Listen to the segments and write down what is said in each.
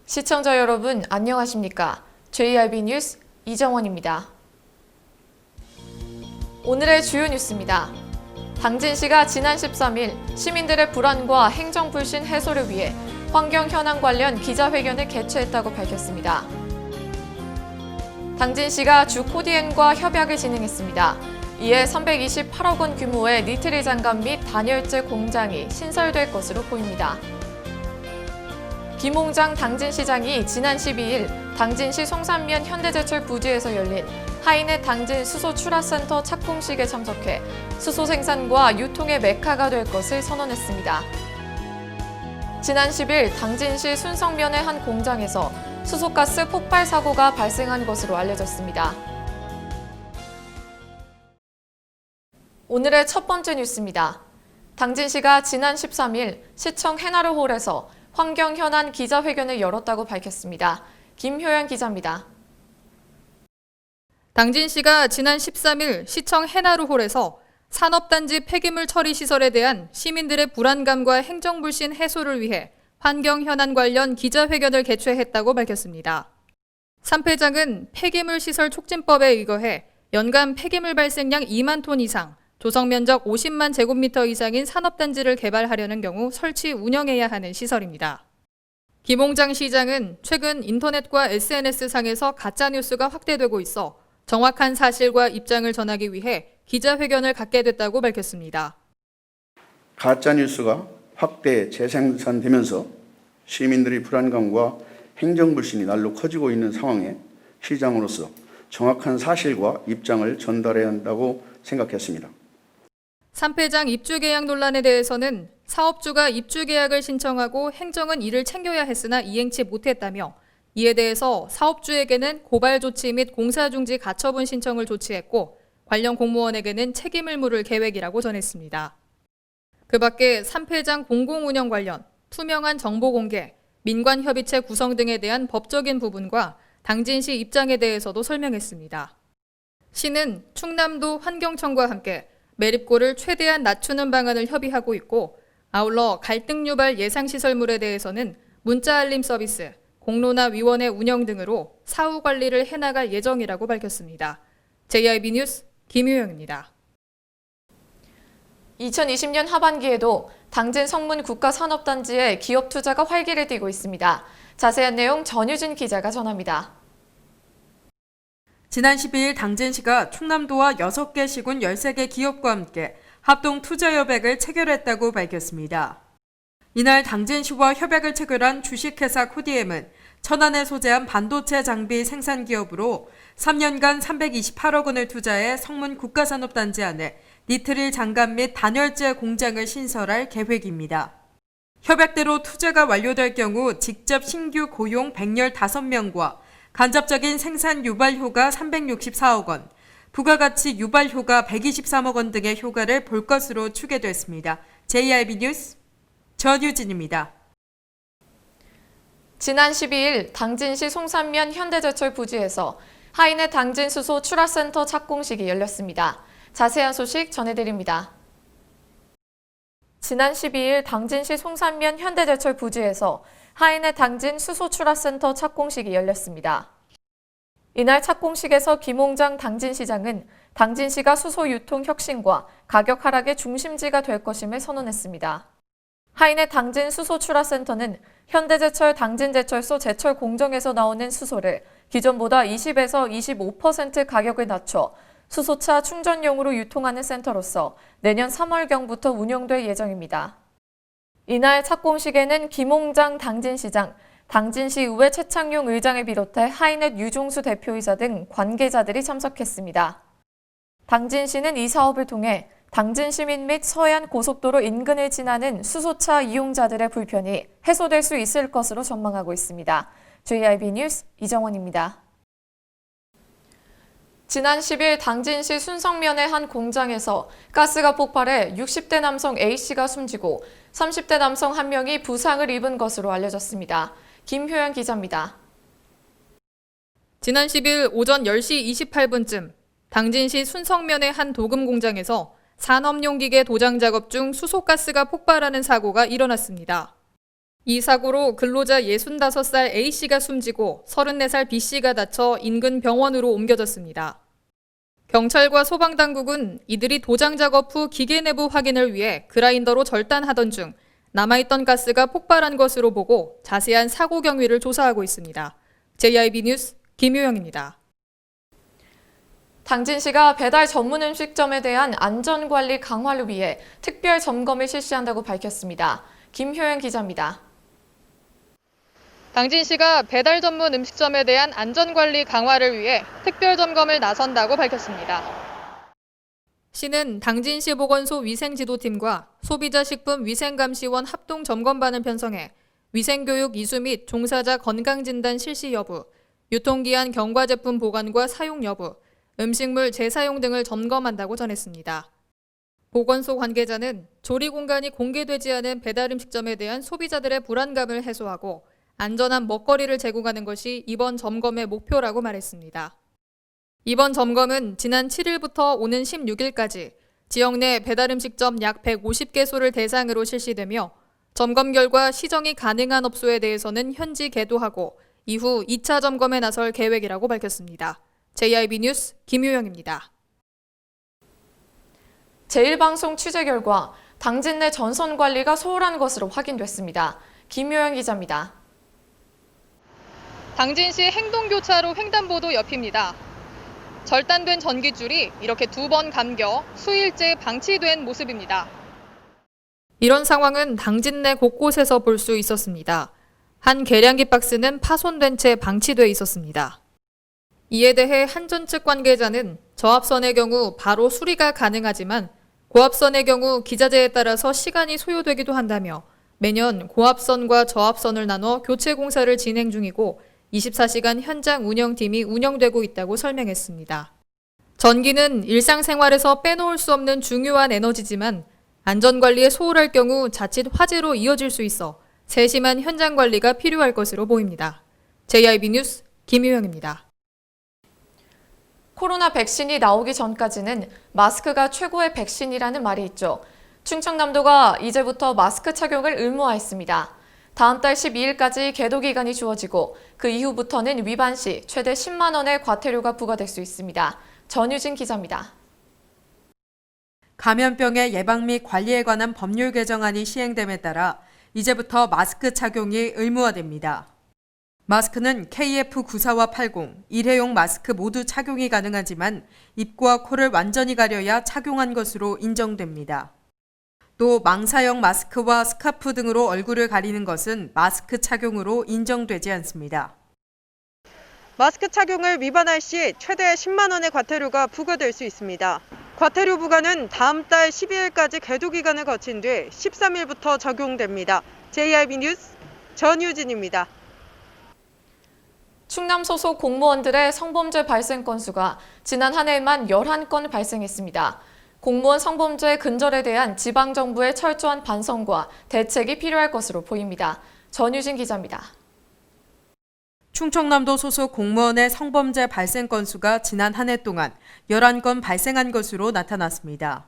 시청자 여러분 안녕하십니까? JRB 뉴스 이정원입니다. 오늘의 주요 뉴스입니다. 당진시가 지난 13일 시민들의 불안과 행정불신 해소를 위해 환경 현안 관련 기자회견을 개최했다고 밝혔습니다. 당진시가 주 코디엠과 협약을 진행했습니다. 이에 328억 원 규모의 니트릴 장갑 및 단열재 공장이 신설될 것으로 보입니다. 김홍장 당진시장이 지난 12일 당진시 송산면 현대제철 부지에서 열린 하이넷 당진 수소 출하센터 착공식에 참석해 수소 생산과 유통의 메카가 될 것을 선언했습니다. 지난 10일 당진시 순성면의 한 공장에서 수소가스 폭발 사고가 발생한 것으로 알려졌습니다. 오늘의 첫 번째 뉴스입니다. 당진시가 지난 13일 시청 해나루홀에서 환경 현안 기자회견을 열었다고 밝혔습니다. 김효연 기자입니다. 당진시가 지난 13일 시청 해나루홀에서 산업단지 폐기물 처리 시설에 대한 시민들의 불안감과 행정불신 해소를 위해 환경 현안 관련 기자회견을 개최했다고 밝혔습니다. 3회장은 폐기물 시설 촉진법에 의거해 연간 폐기물 발생량 2만 톤 이상, 조성 면적 50만 제곱미터 이상인 산업단지를 개발하려는 경우 설치 운영해야 하는 시설입니다. 김홍장 시장은 최근 인터넷과 SNS상에서 가짜뉴스가 확대되고 있어 정확한 사실과 입장을 전하기 위해 기자회견을 갖게 됐다고 밝혔습니다. 가짜뉴스가 확대 재생산되면서 시민들의 불안감과 행정불신이 날로 커지고 있는 상황에 시장으로서 정확한 사실과 입장을 전달해야 한다고 생각했습니다. 3회장 입주계약 논란에 대해서는 사업주가 입주계약을 신청하고 행정은 이를 챙겨야 했으나 이행치 못했다며 이에 대해서 사업주에게는 고발 조치 및 공사중지 가처분 신청을 조치했고 관련 공무원에게는 책임을 물을 계획이라고 전했습니다. 그 밖에 3회장 공공운영 관련 투명한 정보 공개, 민관협의체 구성 등에 대한 법적인 부분과 당진시 입장에 대해서도 설명했습니다. 시는 충남도 환경청과 함께 매립고를 최대한 낮추는 방안을 협의하고 있고 아울러 갈등 유발 예상시설물에 대해서는 문자 알림 서비스, 공로나 위원회 운영 등으로 사후 관리를 해나갈 예정이라고 밝혔습니다. JRB 뉴스 김유영입니다. 2020년 하반기에도 당진 성문 국가산업단지에 기업 투자가 활기를 띠고 있습니다. 자세한 내용 전유진 기자가 전합니다. 지난 12일 당진시가 충남도와 6개 시군 13개 기업과 함께 합동 투자 협약을 체결했다고 밝혔습니다. 이날 당진시와 협약을 체결한 주식회사 코디엠은 천안에 소재한 반도체 장비 생산 기업으로 3년간 328억 원을 투자해 성문 국가산업단지 안에 니트릴 장갑 및 단열재 공장을 신설할 계획입니다. 협약대로 투자가 완료될 경우 직접 신규 고용 115명과 간접적인 생산 유발 효과 364억 원, 부가가치 유발 효과 123억 원 등의 효과를 볼 것으로 추계됐습니다. JRB 뉴스 전유진입니다. 지난 12일 당진시 송산면 현대제철 부지에서 하이넷 당진 수소 출하센터 착공식이 열렸습니다. 자세한 소식 전해드립니다. 지난 12일 당진시 송산면 현대제철 부지에서 하이넷 당진 수소 출하센터 착공식이 열렸습니다. 이날 착공식에서 김홍장 당진시장은 당진시가 수소 유통 혁신과 가격 하락의 중심지가 될 것임을 선언했습니다. 하이넷 당진 수소 출하센터는 현대제철 당진제철소 제철 공정에서 나오는 수소를 기존보다 20에서 25% 가격을 낮춰 수소차 충전용으로 유통하는 센터로서 내년 3월경부터 운영될 예정입니다. 이날 착공식에는 김홍장 당진시장, 당진시의회 최창용 의장을 비롯해 하이넷 유종수 대표이사 등 관계자들이 참석했습니다. 당진시는 이 사업을 통해 당진 시민 및 서해안 고속도로 인근을 지나는 수소차 이용자들의 불편이 해소될 수 있을 것으로 전망하고 있습니다. JRB 뉴스 이정원입니다. 지난 10일 당진시 순성면의 한 공장에서 가스가 폭발해 60대 남성 A씨가 숨지고 30대 남성 1명이 부상을 입은 것으로 알려졌습니다. 김효연 기자입니다. 지난 10일 오전 10시 28분쯤 당진시 순성면의 한 도금 공장에서 산업용 기계 도장 작업 중 수소가스가 폭발하는 사고가 일어났습니다. 이 사고로 근로자 65살 A씨가 숨지고 34살 B씨가 다쳐 인근 병원으로 옮겨졌습니다. 경찰과 소방당국은 이들이 도장 작업 후 기계 내부 확인을 위해 그라인더로 절단하던 중 남아있던 가스가 폭발한 것으로 보고 자세한 사고 경위를 조사하고 있습니다. JIB 뉴스 김효영입니다. 당진시가 배달 전문 음식점에 대한 안전관리 강화를 위해 특별 점검을 실시한다고 밝혔습니다. 김효영 기자입니다. 당진시가 배달 전문 음식점에 대한 안전관리 강화를 위해 특별 점검을 나선다고 밝혔습니다. 시는 당진시 보건소 위생지도팀과 소비자식품위생감시원 합동점검반을 편성해 위생교육 이수 및 종사자 건강진단 실시 여부, 유통기한 경과제품 보관과 사용 여부, 음식물 재사용 등을 점검한다고 전했습니다. 보건소 관계자는 조리 공간이 공개되지 않은 배달 음식점에 대한 소비자들의 불안감을 해소하고 안전한 먹거리를 제공하는 것이 이번 점검의 목표라고 말했습니다. 이번 점검은 지난 7일부터 오는 16일까지 지역 내 배달 음식점 약 150개소를 대상으로 실시되며 점검 결과 시정이 가능한 업소에 대해서는 현지 계도하고 이후 2차 점검에 나설 계획이라고 밝혔습니다. JIB 뉴스 김효영입니다. 제1방송 취재 결과 당진 내 전선 관리가 소홀한 것으로 확인됐습니다. 김효영 기자입니다. 당진시 행동교차로 횡단보도 옆입니다. 절단된 전기줄이 이렇게 2번 감겨 수일째 방치된 모습입니다. 이런 상황은 당진 내 곳곳에서 볼 수 있었습니다. 한 계량기 박스는 파손된 채 방치돼 있었습니다. 이에 대해 한전 측 관계자는 저압선의 경우 바로 수리가 가능하지만 고압선의 경우 기자재에 따라서 시간이 소요되기도 한다며 매년 고압선과 저압선을 나눠 교체 공사를 진행 중이고 24시간 현장 운영팀이 운영되고 있다고 설명했습니다. 전기는 일상생활에서 빼놓을 수 없는 중요한 에너지지만 안전관리에 소홀할 경우 자칫 화재로 이어질 수 있어 세심한 현장 관리가 필요할 것으로 보입니다. JIB 뉴스 김효영입니다. 코로나 백신이 나오기 전까지는 마스크가 최고의 백신이라는 말이 있죠. 충청남도가 이제부터 마스크 착용을 의무화했습니다. 다음 달 12일까지 계도 기간이 주어지고 그 이후부터는 위반 시 최대 10만 원의 과태료가 부과될 수 있습니다. 전유진 기자입니다. 감염병의 예방 및 관리에 관한 법률 개정안이 시행됨에 따라 이제부터 마스크 착용이 의무화됩니다. 마스크는 KF94와 80, 일회용 마스크 모두 착용이 가능하지만 입과 코를 완전히 가려야 착용한 것으로 인정됩니다. 또 망사형 마스크와 스카프 등으로 얼굴을 가리는 것은 마스크 착용으로 인정되지 않습니다. 마스크 착용을 위반할 시 최대 10만 원의 과태료가 부과될 수 있습니다. 과태료 부과는 다음 달 12일까지 계도 기간을 거친 뒤 13일부터 적용됩니다. JIB 뉴스 전유진입니다. 충남 소속 공무원들의 성범죄 발생 건수가 지난 한 해에만 11건 발생했습니다. 공무원 성범죄 근절에 대한 지방정부의 철저한 반성과 대책이 필요할 것으로 보입니다. 전유진 기자입니다. 충청남도 소속 공무원의 성범죄 발생 건수가 지난 한 해 동안 11건 발생한 것으로 나타났습니다.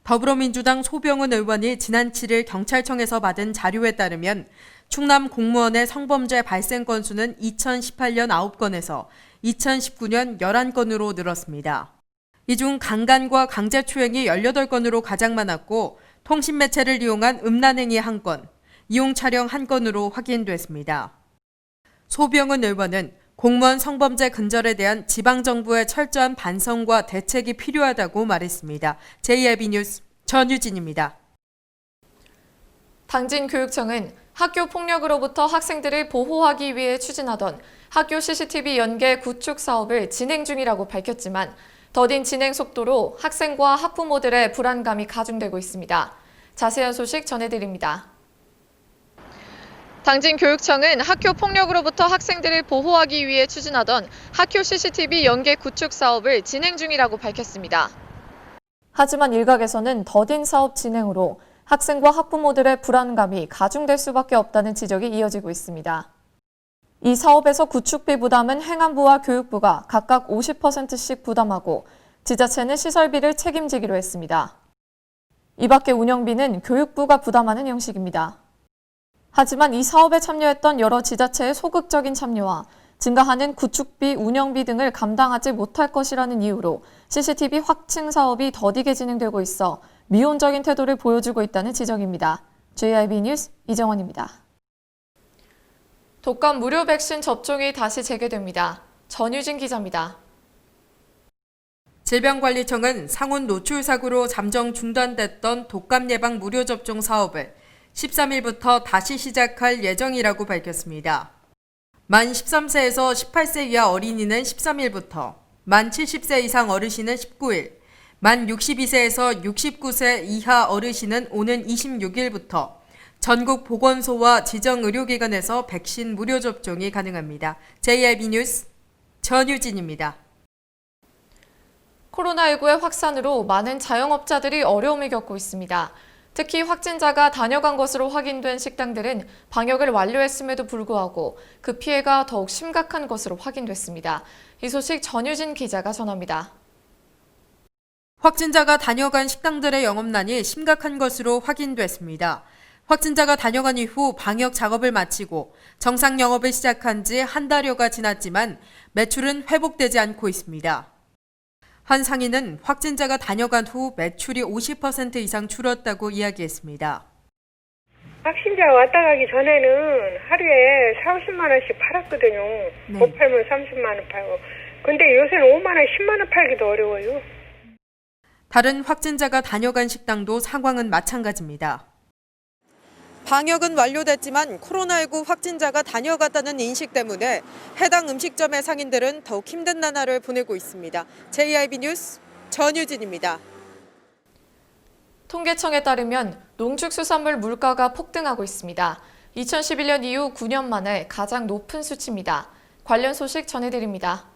더불어민주당 소병훈 의원이 지난 7일 경찰청에서 받은 자료에 따르면 충남 공무원의 성범죄 발생 건수는 2018년 9건에서 2019년 11건으로 늘었습니다. 이 중 강간과 강제추행이 18건으로 가장 많았고 통신매체를 이용한 음란행위 1건, 이용 촬영 1건으로 확인됐습니다. 소병훈 의원은 공무원 성범죄 근절에 대한 지방정부의 철저한 반성과 대책이 필요하다고 말했습니다. JIB 뉴스 전유진입니다. 당진교육청은 학교 폭력으로부터 학생들을 보호하기 위해 추진하던 학교 CCTV 연계 구축 사업을 진행 중이라고 밝혔지만 더딘 진행 속도로 학생과 학부모들의 불안감이 가중되고 있습니다. 자세한 소식 전해드립니다. 당진교육청은 학교 폭력으로부터 학생들을 보호하기 위해 추진하던 학교 CCTV 연계 구축 사업을 진행 중이라고 밝혔습니다. 하지만 일각에서는 더딘 사업 진행으로 학생과 학부모들의 불안감이 가중될 수밖에 없다는 지적이 이어지고 있습니다. 이 사업에서 구축비 부담은 행안부와 교육부가 각각 50%씩 부담하고 지자체는 시설비를 책임지기로 했습니다. 이 밖에 운영비는 교육부가 부담하는 형식입니다. 하지만 이 사업에 참여했던 여러 지자체의 소극적인 참여와 증가하는 구축비, 운영비 등을 감당하지 못할 것이라는 이유로 CCTV 확충 사업이 더디게 진행되고 있어 미온적인 태도를 보여주고 있다는 지적입니다. JIB 뉴스 이정원입니다. 독감 무료 백신 접종이 다시 재개됩니다. 전유진 기자입니다. 질병관리청은 상온 노출 사고로 잠정 중단됐던 독감 예방 무료 접종 사업을 13일부터 다시 시작할 예정이라고 밝혔습니다. 만 13세에서 18세 이하 어린이는 13일부터, 만 70세 이상 어르신은 19일, 만 62세에서 69세 이하 어르신은 오는 26일부터 전국 보건소와 지정 의료기관에서 백신 무료 접종이 가능합니다. JIB 뉴스 전유진입니다. 코로나19의 확산으로 많은 자영업자들이 어려움을 겪고 있습니다. 특히 확진자가 다녀간 것으로 확인된 식당들은 방역을 완료했음에도 불구하고 그 피해가 더욱 심각한 것으로 확인됐습니다. 이 소식 전유진 기자가 전합니다. 확진자가 다녀간 식당들의 영업난이 심각한 것으로 확인됐습니다. 확진자가 다녀간 이후 방역 작업을 마치고 정상 영업을 시작한 지 한 달여가 지났지만 매출은 회복되지 않고 있습니다. 한 상인은 확진자가 다녀간 후 매출이 50% 이상 줄었다고 이야기했습니다. 확진자 왔다 가기 전에는 하루에 40, 50만 원씩 팔았거든요. 못 팔면 30만 원 팔고. 근데 요새는 5만 원, 10만 원 팔기도 어려워요. 다른 확진자가 다녀간 식당도 상황은 마찬가지입니다. 방역은 완료됐지만 코로나19 확진자가 다녀갔다는 인식 때문에 해당 음식점의 상인들은 더욱 힘든 나날을 보내고 있습니다. JIB 뉴스 전유진입니다. 통계청에 따르면 농축수산물 물가가 폭등하고 있습니다. 2011년 이후 9년 만에 가장 높은 수치입니다. 관련 소식 전해드립니다.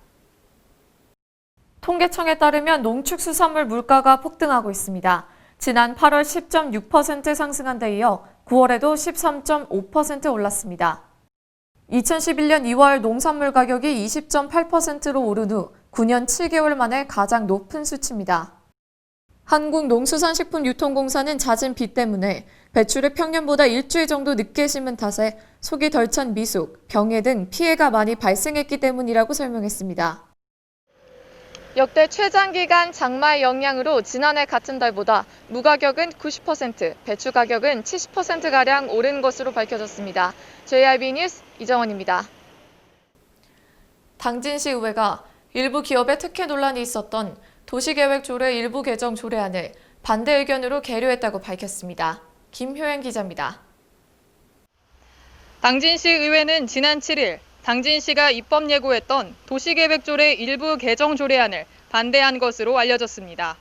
통계청에 따르면 농축수산물 물가가 폭등하고 있습니다. 지난 8월 10.6% 상승한 데 이어 9월에도 13.5% 올랐습니다. 2011년 2월 농산물 가격이 20.8%로 오른 후 9년 7개월 만에 가장 높은 수치입니다. 한국농수산식품유통공사는 잦은 비 때문에 배추를 평년보다 일주일 정도 늦게 심은 탓에 속이 덜 찬 미숙, 병해 등 피해가 많이 발생했기 때문이라고 설명했습니다. 역대 최장기간 장마의 영향으로 지난해 같은 달보다 무 가격은 90%, 배추 가격은 70%가량 오른 것으로 밝혀졌습니다. JIB 뉴스 이정원입니다. 당진시의회가 일부 기업의 특혜 논란이 있었던 도시계획조례 일부 개정 조례안을 반대 의견으로 계류했다고 밝혔습니다. 김효연 기자입니다. 당진시 의회는 지난 7일 당진시가 입법 예고했던 도시계획조례 일부 개정 조례안을 반대한 것으로 알려졌습니다.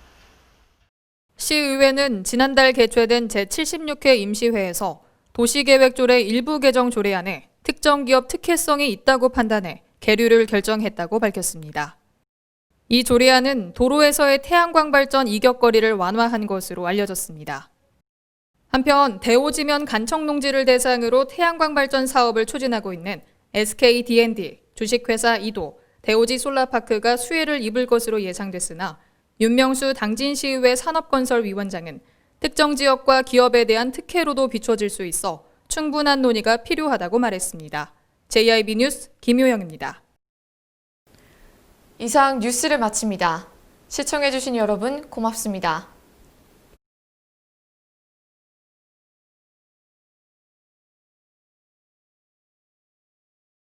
시의회는 지난달 개최된 제76회 임시회에서 도시계획조례 일부 개정 조례안에 특정 기업 특혜성이 있다고 판단해 계류를 결정했다고 밝혔습니다. 이 조례안은 도로에서의 태양광 발전 이격거리를 완화한 것으로 알려졌습니다. 한편 대오지면 간청농지를 대상으로 태양광 발전 사업을 추진하고 있는 SK D&D, 주식회사 이도, 대오지 솔라파크가 수혜를 입을 것으로 예상됐으나 윤명수 당진시의회 산업건설위원장은 특정 지역과 기업에 대한 특혜로도 비춰질 수 있어 충분한 논의가 필요하다고 말했습니다. JIB 뉴스 김효영입니다. 이상 뉴스를 마칩니다. 시청해주신 여러분 고맙습니다.